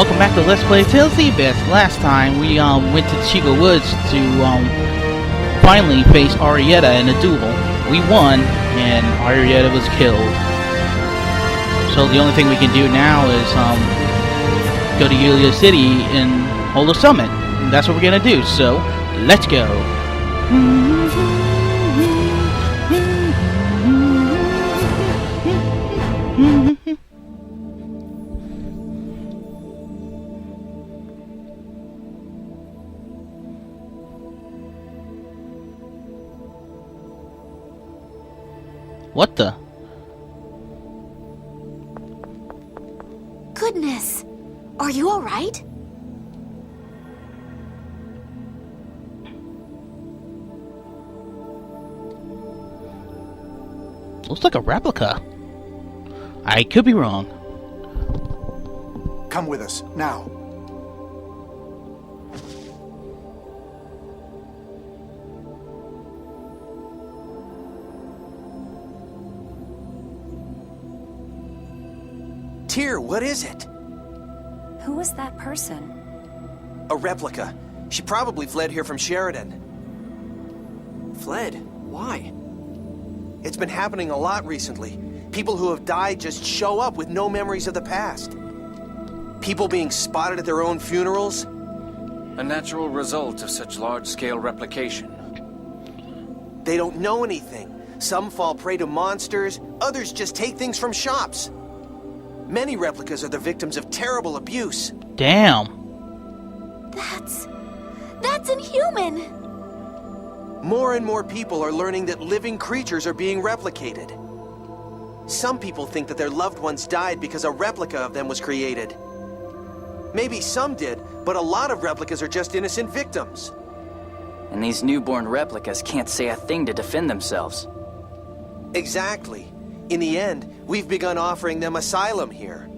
Welcome back to Let's Play Tales of the Abyss. Last time we went to Chico Woods to finally face Arietta in a duel. We won, and Arietta was killed. So the only thing we can do now is go to Yulia City and hold a summit. And that's what we're gonna do. So let's go. What the? Goodness! Are you alright? Looks like a replica. I could be wrong. Come with us, now. Tyr, what is it? Who was that person? A replica. She probably fled here from Sheridan. Fled? Why? It's been happening a lot recently. People who have died just show up with no memories of the past. People being spotted at their own funerals. A natural result of such large-scale replication. They don't know anything. Some fall prey to monsters, others just take things from shops. Many replicas are the victims of terrible abuse. Damn. That's inhuman! More and more people are learning that living creatures are being replicated. Some people think that their loved ones died because a replica of them was created. Maybe some did, but a lot of replicas are just innocent victims. And these newborn replicas can't say a thing to defend themselves. Exactly. In the end, we've begun offering them asylum here.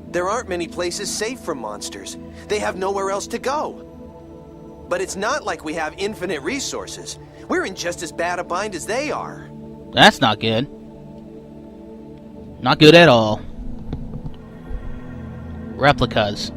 There aren't many places safe from monsters. They have nowhere else to go. But it's not like we have infinite resources. We're in just as bad a bind as they are. That's not good. Not good at all. Replicas.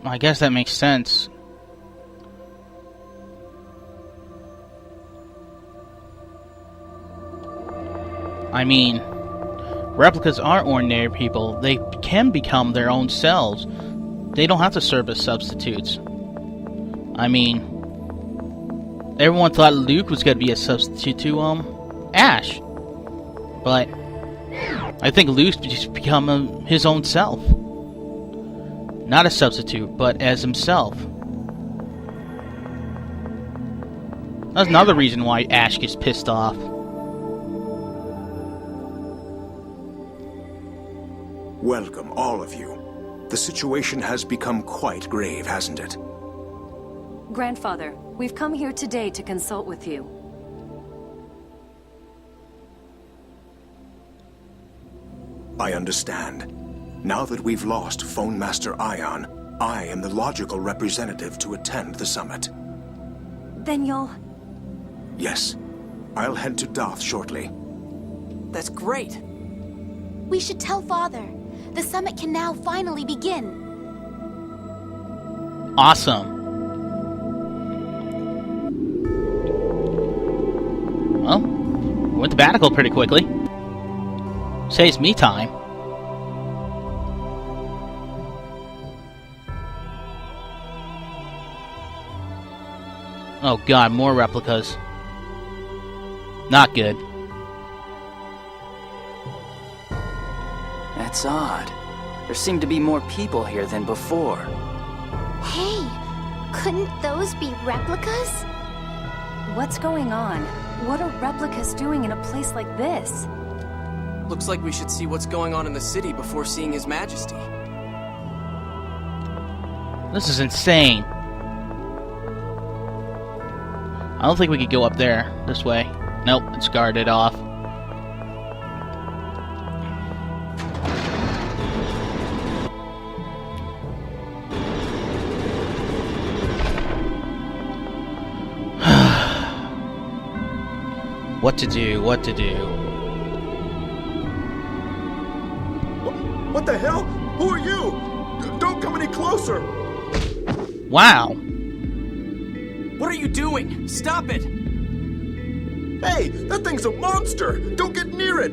I guess that makes sense. I mean, replicas aren't ordinary people. They can become their own selves. They don't have to serve as substitutes. I mean, everyone thought Luke was going to be a substitute to, Ash. But I think Luke's just become his own self. Not a substitute, but as himself. That's another reason why Ash gets pissed off. Welcome, all of you. The situation has become quite grave, hasn't it? Grandfather, we've come here today to consult with you. I understand. Now that we've lost Phone Master Ion, I am the logical representative to attend the summit. Then you'll... Yes. I'll head to Doth shortly. That's great. We should tell Father. The summit can now finally begin. Awesome. Well, Went to Batical pretty quickly. Saves me time. Oh god, more replicas. Not good. That's odd. There seem to be more people here than before. Hey, couldn't those be replicas? What's going on? What are replicas doing in a place like this? Looks like we should see what's going on in the city before seeing His Majesty. This is insane. I don't think we could go up there this way. Nope, it's guarded off. What to do, what to do. What the hell? Who are you? Don't come any closer! Wow. What are you doing? Stop it! Hey, that thing's a monster! Don't get near it!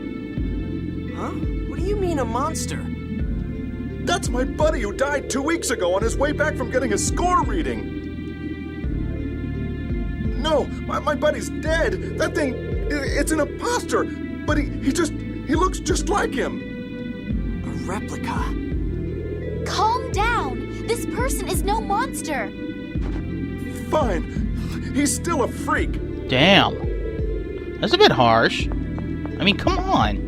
Huh? What do you mean, a monster? That's my buddy who died 2 weeks ago on his way back from getting his score reading! No, my buddy's dead! That thing, it's an imposter! But he looks just like him! A replica. Calm down. This person is no monster. Fine. He's still a freak. Damn. That's a bit harsh. I mean, come on.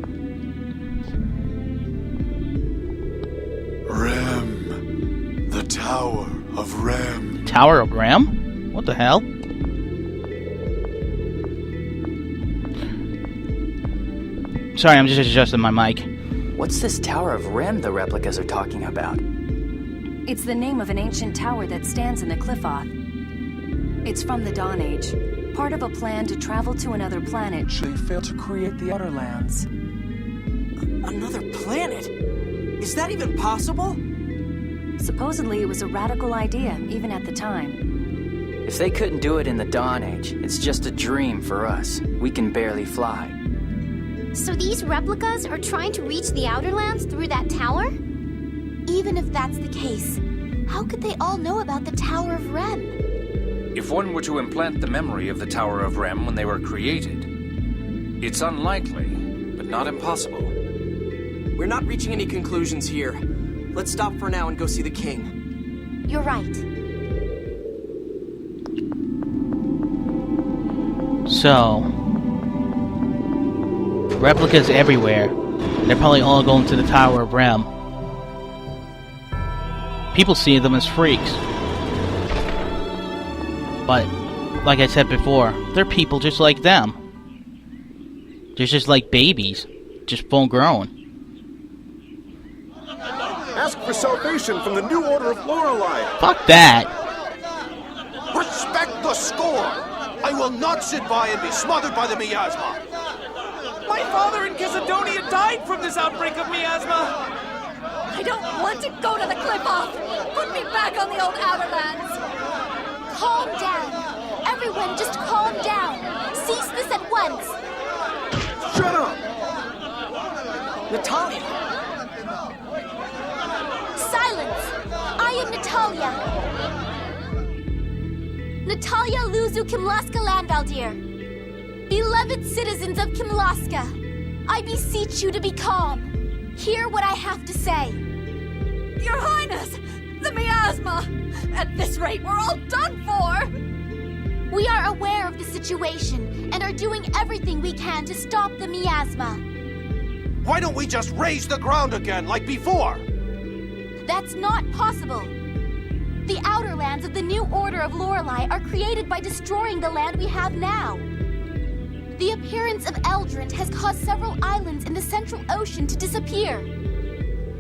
Rem. The Tower of Rem. Tower of Rem? What the hell? Sorry, I'm just adjusting my mic. What's this Tower of Rem the replicas are talking about? It's the name of an ancient tower that stands in the Cliffoth. It's from the Dawn Age, part of a plan to travel to another planet. They failed to create the Outer Lands. Another planet? Is that even possible? Supposedly it was a radical idea, even at the time. If they couldn't do it in the Dawn Age, it's just a dream for us. We can barely fly. So these replicas are trying to reach the Outer Lands through that tower? Even if that's the case, how could they all know about the Tower of Rem? If one were to implant the memory of the Tower of Rem when they were created, it's unlikely, but not impossible. We're not reaching any conclusions here. Let's stop for now and go see the king. You're right. So, replicas everywhere. They're probably all going to the Tower of Rem. People see them as freaks. But, like I said before, they're people just like them. They're just like babies. Just full grown. Ask for salvation from the new order of Lorelei. Fuck that. Respect the score. I will not sit by and be smothered by the miasma. My father in Kisadonia died from this outbreak of miasma! I don't want to go to the Cliffoth! Put me back on the old Outer Lands! Calm down. Everyone, just calm down. Cease this at once. Shut up! Natalia! Silence. I am Natalia. Natalia Luzu Kimlaska Landvaldir. Beloved citizens of Kimlaska, I beseech you to be calm. Hear what I have to say. Your Highness! The miasma! At this rate, we're all done for! We are aware of the situation and are doing everything we can to stop the miasma. Why don't we just raise the ground again like before? That's not possible. The Outer Lands of the New Order of Lorelei are created by destroying the land we have now. The appearance of Eldrant has caused several islands in the Central Ocean to disappear.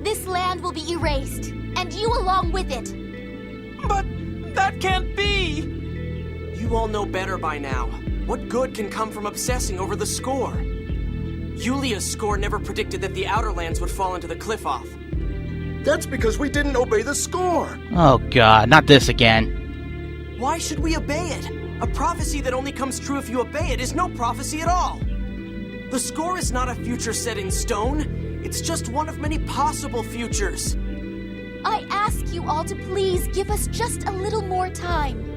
This land will be erased, and you along with it. But that can't be! You all know better by now. What good can come from obsessing over the score? Yulia's score never predicted that the Outer Lands would fall into the Cliffoth. That's because we didn't obey the score. Oh god, not this again. Why should we obey it? A prophecy that only comes true if you obey it is no prophecy at all. The score is not a future set in stone. It's just one of many possible futures. I ask you all to please give us just a little more time.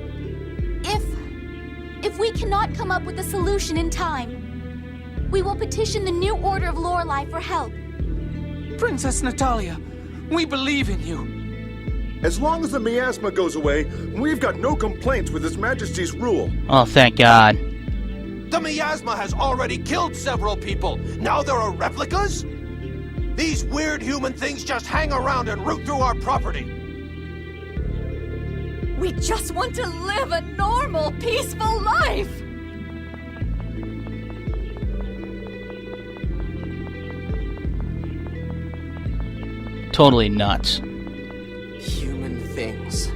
If we cannot come up with a solution in time, we will petition the New Order of Lorelei for help. Princess Natalia, we believe in you. As long as the miasma goes away, we've got no complaints with His Majesty's rule. Oh, thank God. The miasma has already killed several people. Now there are replicas? These weird human things just hang around and root through our property. We just want to live a normal, peaceful life! Totally nuts. Human things.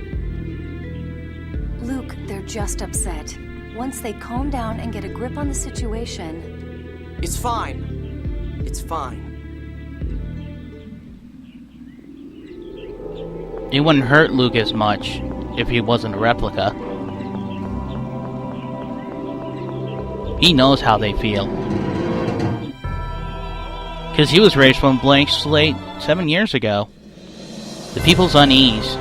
Luke, they're just upset. Once they calm down and get a grip on the situation... It's fine. It's fine. It wouldn't hurt Luke as much if he wasn't a replica. He knows how they feel. Because he was raised from a blank slate 7 years ago. The people's unease.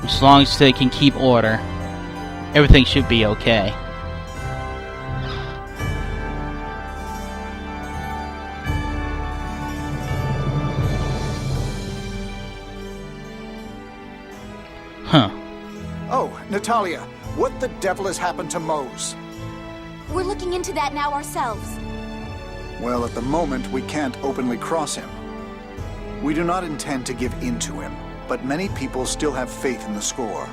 As long as they can keep order, everything should be okay. Huh. Oh, Natalia, what the devil has happened to Mose? We're looking into that now ourselves. Well, at the moment, we can't openly cross him. We do not intend to give in to him, but many people still have faith in the score.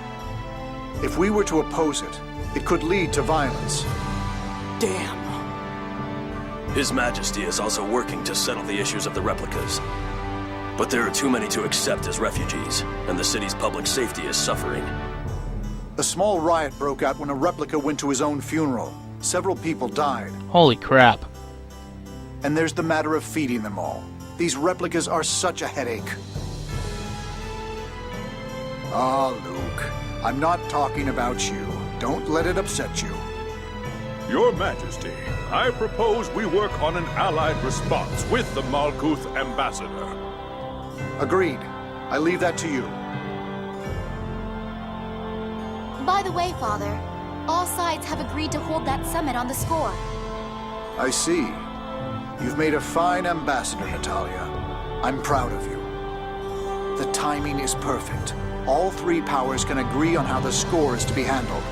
If we were to oppose it, it could lead to violence. Damn. His Majesty is also working to settle the issues of the replicas. But there are too many to accept as refugees, and the city's public safety is suffering. A small riot broke out when a replica went to his own funeral. Several people died. Holy crap. And there's the matter of feeding them all. These replicas are such a headache. Ah, Luke, I'm not talking about you. Don't let it upset you. Your Majesty, I propose we work on an allied response with the Malkuth ambassador. Agreed. I leave that to you. By the way, Father, all sides have agreed to hold that summit on the score. I see. You've made a fine ambassador, Natalia. I'm proud of you. The timing is perfect. All three powers can agree on how the score is to be handled.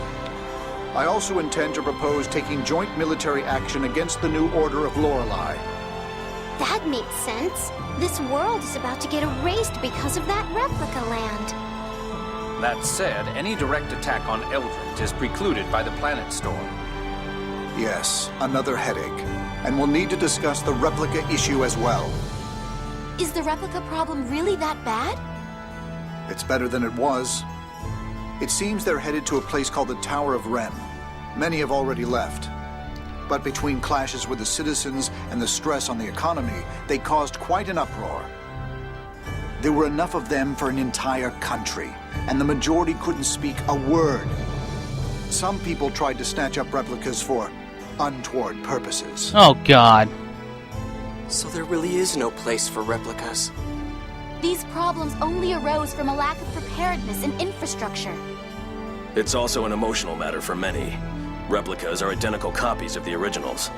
I also intend to propose taking joint military action against the New Order of Lorelei. That makes sense. This world is about to get erased because of that replica land. That said, any direct attack on Eldrint is precluded by the planet storm. Yes, another headache. And we'll need to discuss the replica issue as well. Is the replica problem really that bad? It's better than it was. It seems they're headed to a place called the Tower of Rem. Many have already left. But between clashes with the citizens and the stress on the economy, they caused quite an uproar. There were enough of them for an entire country, and the majority couldn't speak a word. Some people tried to snatch up replicas for untoward purposes. Oh, God. So there really is no place for replicas. These problems only arose from a lack of preparedness and infrastructure. It's also an emotional matter for many. Replicas are identical copies of the originals.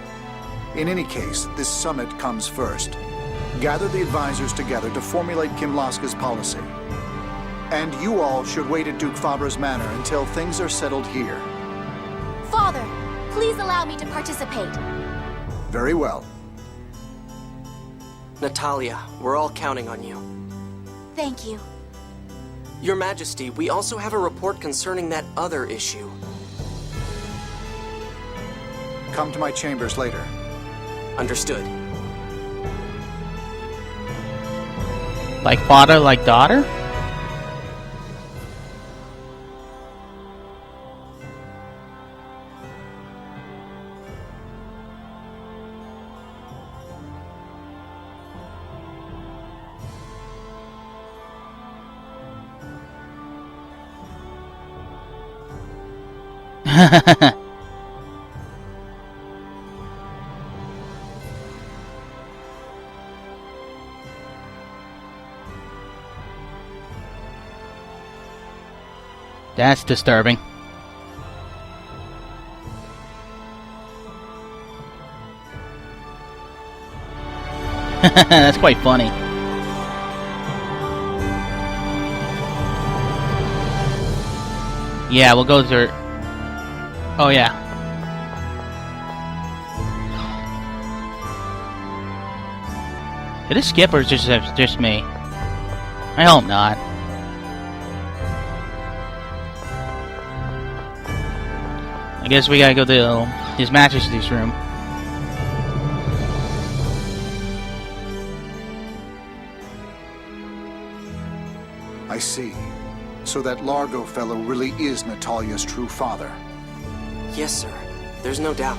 In any case, this summit comes first. gather the advisors together to formulate Kimlaska's policy. And you all should wait at Duke Fabra's manor until things are settled here. Father, please allow me to participate. Very well. Natalia, we're all counting on you. Thank you. Your Majesty, we also have a report concerning that other issue. Come to my chambers later. Understood. Like father, like daughter? That's disturbing. That's quite funny. Yeah, we'll go through. Oh yeah. Did it skip or is it just me? I hope not. I guess we gotta go to His Majesty's room. I see. So that Largo fellow really is Natalia's true father. Yes, sir. There's no doubt.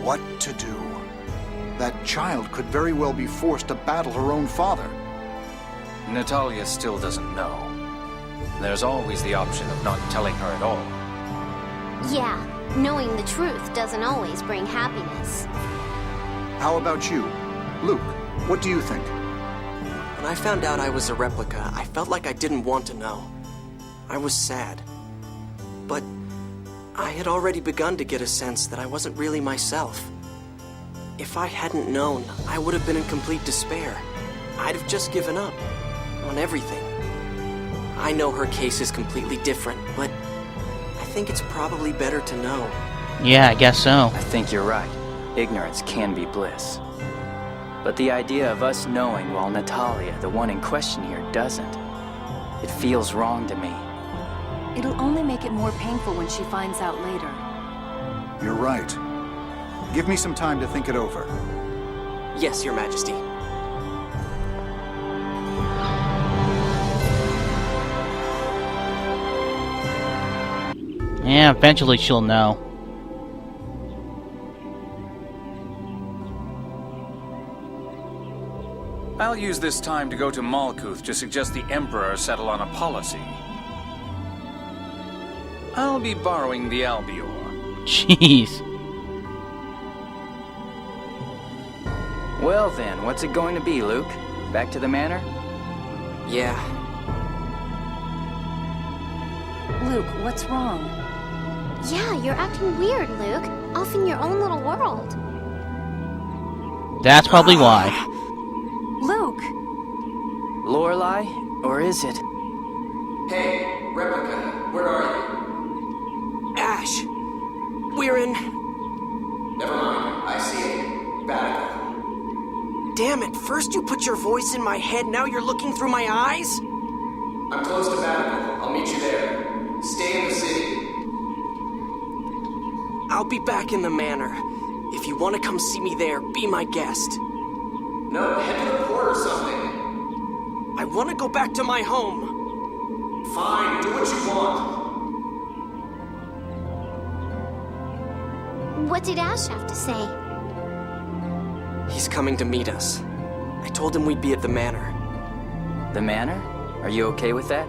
What to do? That child could very well be forced to battle her own father. Natalia still doesn't know. There's always the option of not telling her at all. Yeah, knowing the truth doesn't always bring happiness. How about you? Luke, what do you think? When I found out I was a replica, I felt like I didn't want to know. I was sad. But I had already begun to get a sense that I wasn't really myself. If I hadn't known, I would have been in complete despair. I'd have just given up on everything. I know her case is completely different, but I think it's probably better to know. Yeah, I guess so. I think you're right. Ignorance can be bliss. But the idea of us knowing while Natalia, the one in question here, doesn't, it feels wrong to me. It'll only make it more painful when she finds out later. You're right. Give me some time to think it over. Yes, Your Majesty. Yeah, eventually she'll know. I'll use this time to go to Malkuth to suggest the Emperor settle on a policy. I'll be borrowing the Albior. Jeez. Well then, what's it going to be, Luke? Back to the manor? Yeah. Luke, what's wrong? Yeah, you're acting weird, Luke. Off in your own little world. That's probably why. Luke! Lorelei? Or is it? Hey, Replica, where are you? Ash! We're in... Never mind, I see it. Vatican. Damn it, first you put your voice in my head, now you're looking through my eyes? I'm close to Vatican. I'll meet you there. Stay in the city. I'll be back in the manor. If you want to come see me there, be my guest. No, head to the port or something. I want to go back to my home. Fine, do what you want. What did Ash have to say? He's coming to meet us. I told him we'd be at the manor. The manor? Are you okay with that?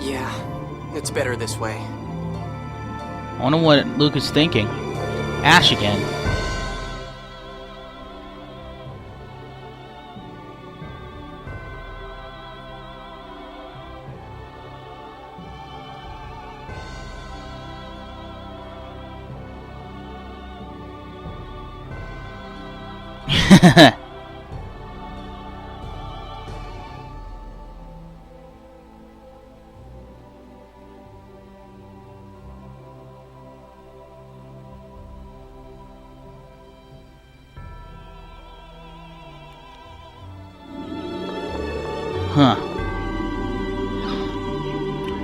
Yeah, it's better this way. I wonder what Luke is thinking. Ash again. Huh.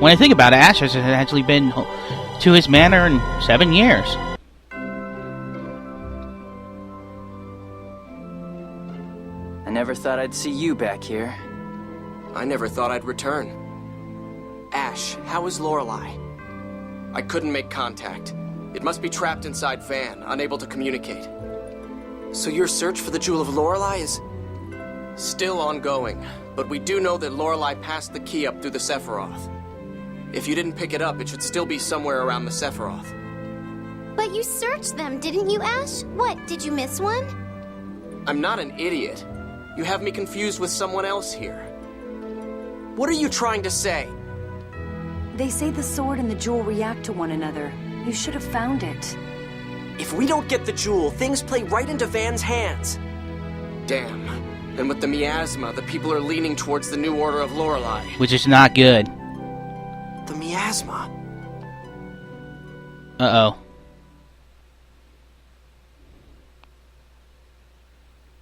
When I think about it, Ash has actually been to his manor in 7 years. I never thought I'd see you back here. I never thought I'd return. Ash, how is Lorelei? I couldn't make contact. It must be trapped inside Van, unable to communicate. So your search for the Jewel of Lorelei is... Still ongoing, but we do know that Lorelei passed the key up through the Sephiroth. If you didn't pick it up, it should still be somewhere around the Sephiroth. But you searched them, didn't you, Ash? What, did you miss one? I'm not an idiot. You have me confused with someone else here. What are you trying to say? They say the sword and the jewel react to one another. You should have found it. If we don't get the jewel, things play right into Van's hands. Damn. And with the miasma, the people are leaning towards the new order of Lorelei. Which is not good. The miasma? Uh-oh.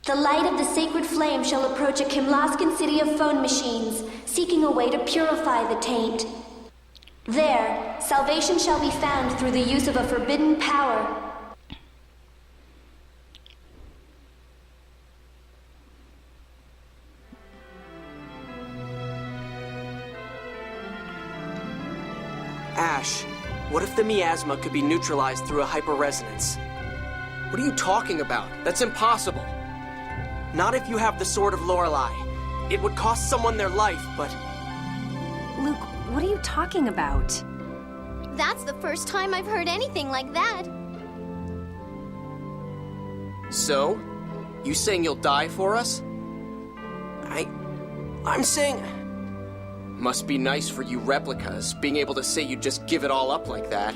The light of the sacred flame shall approach a Kimlaskan city of phone machines, seeking a way to purify the taint. There, salvation shall be found through the use of a forbidden power. Ash, what if the miasma could be neutralized through a hyperresonance? What are you talking about? That's impossible. Not if you have the Sword of Lorelei. It would cost someone their life, but... Luke, what are you talking about? That's the first time I've heard anything like that. So? You saying you'll die for us? I'm saying... Must be nice for you replicas, being able to say you'd just give it all up like that.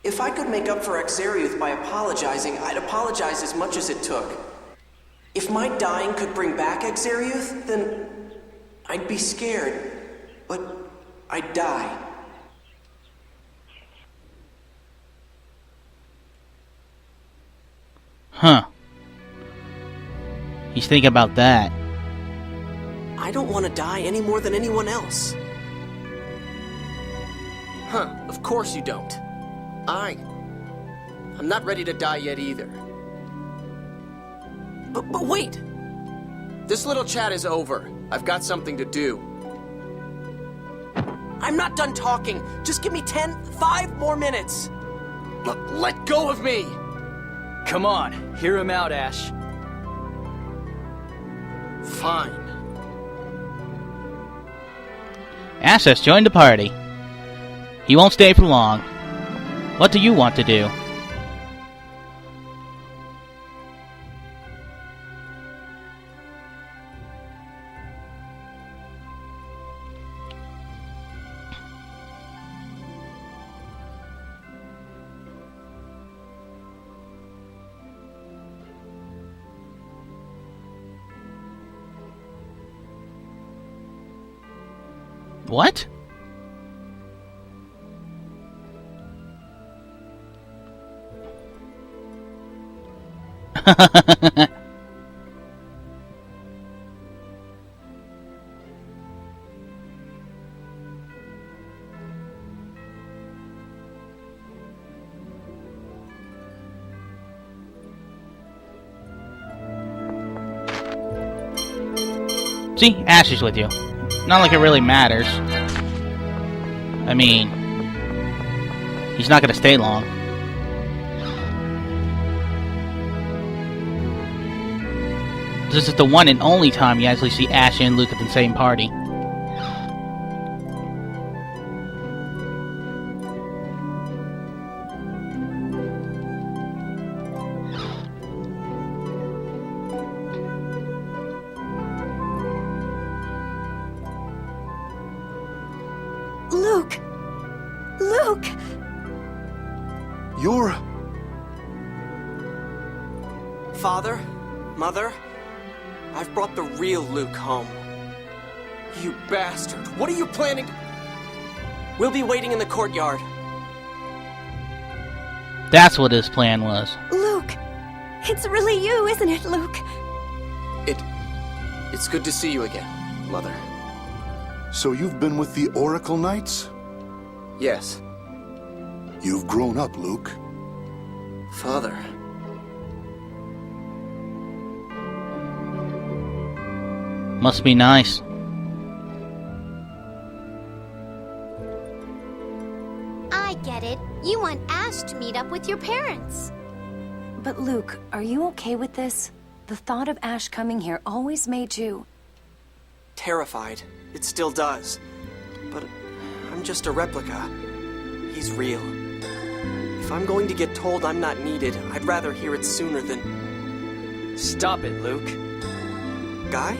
If I could make up for Exariuth by apologizing, I'd apologize as much as it took. If my dying could bring back Exariuth, then I'd be scared, but I'd die. Huh. He's thinking about that. I don't want to die any more than anyone else. Huh, of course you don't. I'm not ready to die yet either. But wait! This little chat is over. I've got something to do. I'm not done talking. Just give me 5 more minutes. Let go of me! Come on, hear him out, Ash. Fine. Ash has joined the party. He won't stay for long. What do you want to do? What? See, Ash is with you. Not like it really matters. I mean, he's not gonna stay long. This is the one and only time you actually see Ash and Luke at the same party. Luke! Luke! You're... Father? Mother? I've brought the real Luke home. You bastard! What are you planning to... We'll be waiting in the courtyard. That's what his plan was. Luke! It's really you, isn't it, Luke? It's good to see you again, Mother. So you've been with the Oracle Knights? Yes. You've grown up, Luke. Father. Must be nice. I get it. You want Ash to meet up with your parents. But Luke, are you okay with this? The thought of Ash coming here always made you... Terrified. It still does. But I'm just a replica. He's real. If I'm going to get told I'm not needed, I'd rather hear it sooner than... Stop it, Luke. Guy?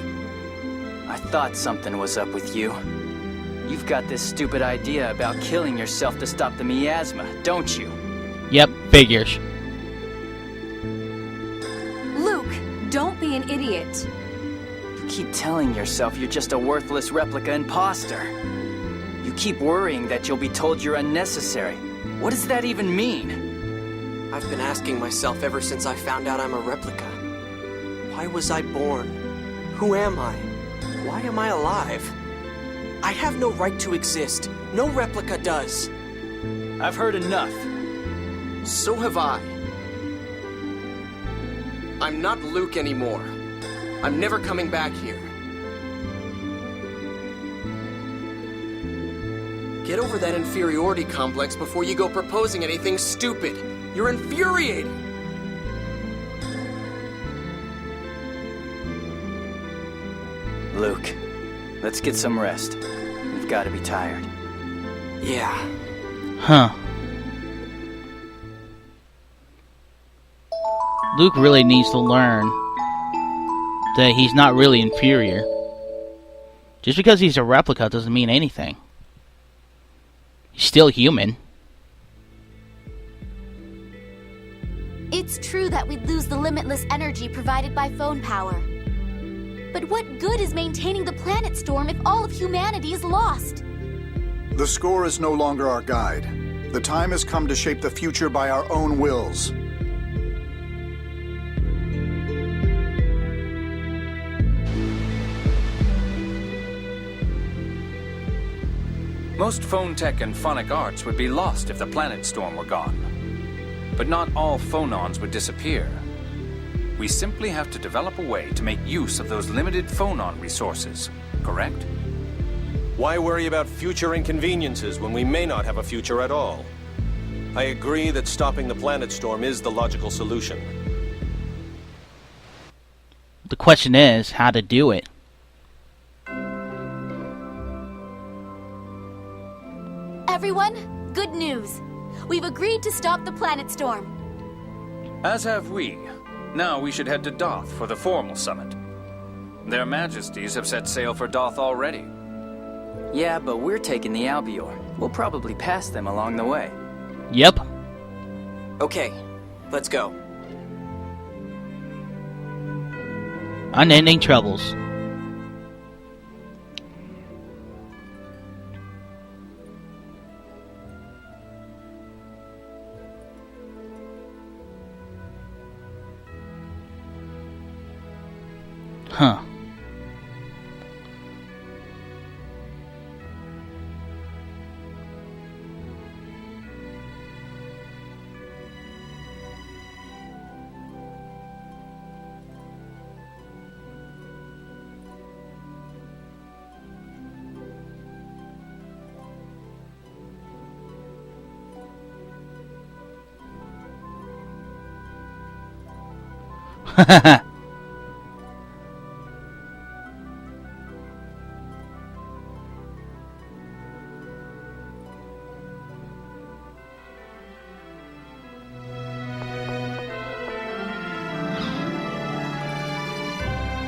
I thought something was up with you. You've got this stupid idea about killing yourself to stop the miasma, don't you? Yep, figures. Luke, don't be an idiot. You keep telling yourself you're just a worthless replica imposter. You keep worrying that you'll be told you're unnecessary. What does that even mean? I've been asking myself ever since I found out I'm a replica. Why was I born? Who am I? Why am I alive? I have no right to exist. No replica does. I've heard enough. So have I. I'm not Luke anymore. I'm never coming back here. Get over that inferiority complex before you go proposing anything stupid. You're infuriating. Luke, let's get some rest. You've got to be tired. Yeah. Huh. Luke really needs to learn that he's not really inferior. Just because he's a replica doesn't mean anything. He's still human. It's true that we'd lose the limitless energy provided by phone power. But what good is maintaining the planet storm if all of humanity is lost? The score is no longer our guide. The time has come to shape the future by our own wills. Most phone tech and phonic arts would be lost if the planet storm were gone. But not all phonons would disappear. We simply have to develop a way to make use of those limited phonon resources, correct? Why worry about future inconveniences when we may not have a future at all? I agree that stopping the planet storm is the logical solution. The question is how to do it. Everyone, good news. We've agreed to stop the planet storm. As have we. Now we should head to Doth for the formal summit. Their Majesties have set sail for Doth already. Yeah, but we're taking the Albior. We'll probably pass them along the way. Yep. Okay, let's go. Unending troubles. Huh.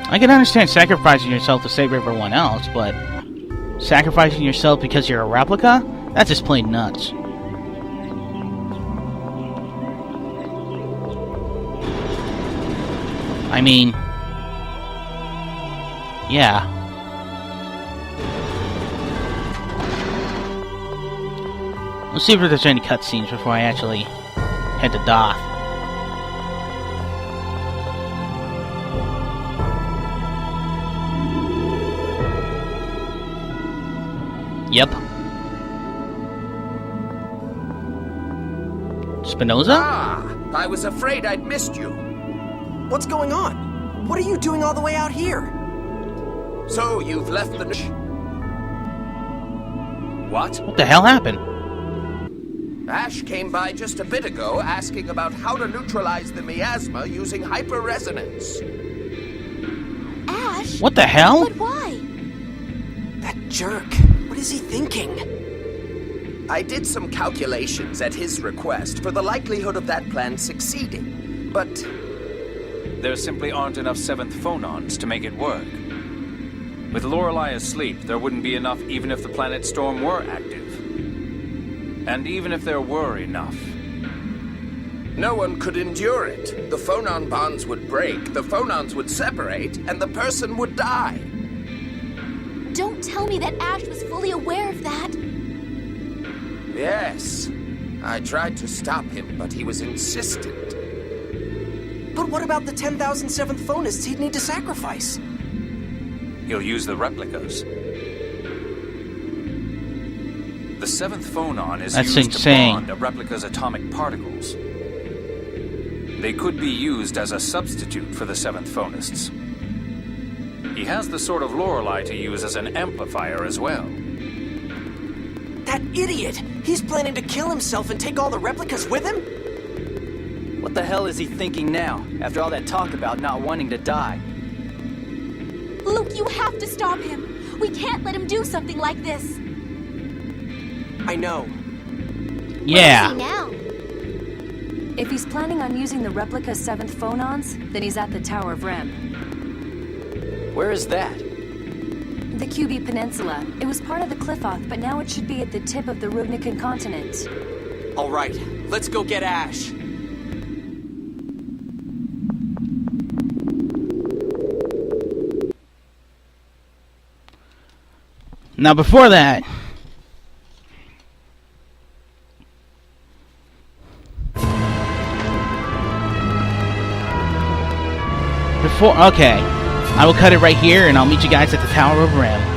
I can understand sacrificing yourself to save everyone else, but sacrificing yourself because you're a replica? That's just plain nuts. I mean, yeah. Let's see if there's any cutscenes before I actually head to Doth. Yep. Spinoza? Ah, I was afraid I'd missed you. What's going on? What are you doing all the way out here? So, you've left the... What? What the hell happened? Ash came by just a bit ago asking about how to neutralize the miasma using hyper-resonance. Ash? What the hell? But why? That jerk. What is he thinking? I did some calculations at his request for the likelihood of that plan succeeding, but... There simply aren't enough 7th phonons to make it work. With Lorelei asleep, there wouldn't be enough even if the planet storm were active. And even if there were enough. No one could endure it. The phonon bonds would break, the phonons would separate, and the person would die. Don't tell me that Ash was fully aware of that. Yes. I tried to stop him, but he was insistent. But what about the 10,007th phonists he'd need to sacrifice? He'll use the replicas. The 7th phonon is That's used insane. to bond a replica's atomic particles. They could be used as a substitute for the 7th phonists. He has the sort of Lorelei to use as an amplifier as well. That idiot! He's planning to kill himself and take all the replicas with him? What the hell is he thinking now, after all that talk about not wanting to die? Luke, you have to stop him. We can't let him do something like this. I know. Yeah. Where is he now? If he's planning on using the replica's 7th phonons, then he's at the Tower of Rem. Where is that? The QB Peninsula. It was part of the Cliffoth, but now it should be at the tip of the Rubnican continent. All right, let's go get Ash. Now before that... Okay. I will cut it right here, and I'll meet you guys at the Tower of Rem.